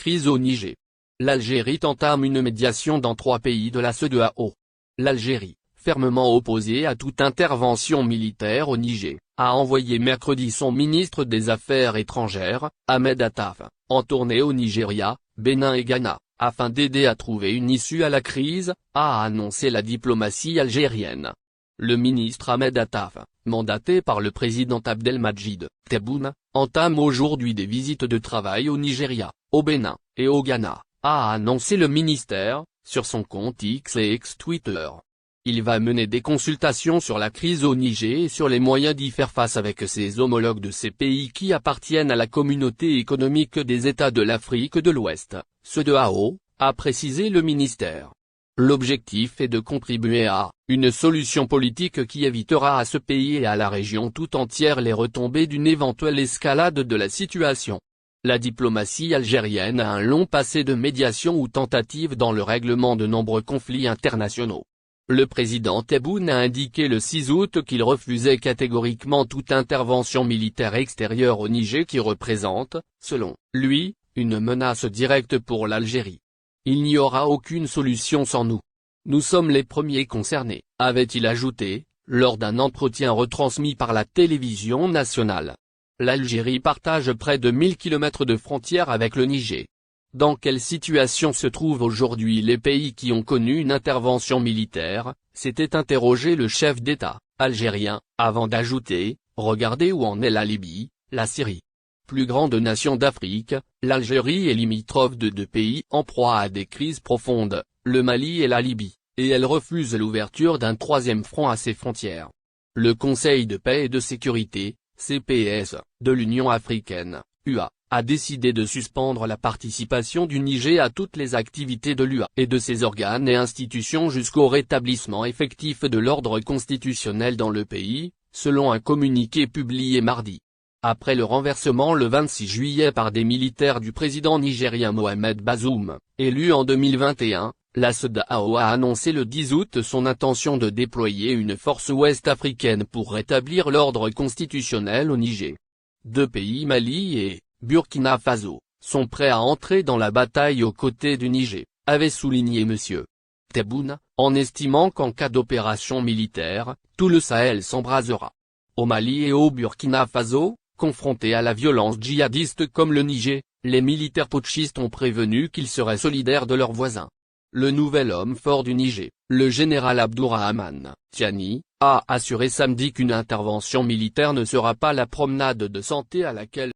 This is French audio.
crise au Niger. L'Algérie entame une médiation dans 3 pays de la CEDEAO. L'Algérie, fermement opposée à toute intervention militaire au Niger, a envoyé mercredi son ministre des Affaires étrangères, Ahmed Attaf, en tournée au Nigeria, Bénin et Ghana, afin d'aider à trouver une issue à la crise, a annoncé la diplomatie algérienne. Le ministre Ahmed Attaf, mandaté par le président Abdelmadjid Tebboune, entame aujourd'hui des visites de travail au Nigeria, au Bénin, et au Ghana, a annoncé le ministère, sur son compte X et ex-Twitter. Il va mener des consultations sur la crise au Niger et sur les moyens d'y faire face avec ses homologues de ces pays qui appartiennent à la communauté économique des États de l'Afrique de l'Ouest, CEDEAO, a précisé le ministère. L'objectif est de contribuer à une solution politique qui évitera à ce pays et à la région tout entière les retombées d'une éventuelle escalade de la situation. La diplomatie algérienne a un long passé de médiation ou tentative dans le règlement de nombreux conflits internationaux. Le président Tebboune a indiqué le 6 août qu'il refusait catégoriquement toute intervention militaire extérieure au Niger qui représente, selon lui, une menace directe pour l'Algérie. Il n'y aura aucune solution sans nous. Nous sommes les premiers concernés, avait-il ajouté, lors d'un entretien retransmis par la télévision nationale. L'Algérie partage près de 1000 km de frontière avec le Niger. Dans quelle situation se trouvent aujourd'hui les pays qui ont connu une intervention militaire, s'était interrogé le chef d'État algérien, avant d'ajouter, regardez où en est la Libye, la Syrie. Plus grande nation d'Afrique, l'Algérie est limitrophe de 2 pays en proie à des crises profondes, le Mali et la Libye, et elle refuse l'ouverture d'un 3e front à ses frontières. Le Conseil de paix et de sécurité, CPS, de l'Union africaine, UA, a décidé de suspendre la participation du Niger à toutes les activités de l'UA et de ses organes et institutions jusqu'au rétablissement effectif de l'ordre constitutionnel dans le pays, selon un communiqué publié mardi. Après le renversement le 26 juillet par des militaires du président nigérien Mohamed Bazoum, élu en 2021, la CEDEAO a annoncé le 10 août son intention de déployer une force ouest-africaine pour rétablir l'ordre constitutionnel au Niger. 2 pays, Mali et Burkina Faso, sont prêts à entrer dans la bataille aux côtés du Niger, avait souligné M. Tebboune, en estimant qu'en cas d'opération militaire, tout le Sahel s'embrasera. Au Mali et au Burkina Faso, confrontés à la violence djihadiste comme le Niger, les militaires putschistes ont prévenu qu'ils seraient solidaires de leurs voisins. Le nouvel homme fort du Niger, le général Abdourahmane Tiani, a assuré samedi qu'une intervention militaire ne sera pas la promenade de santé à laquelle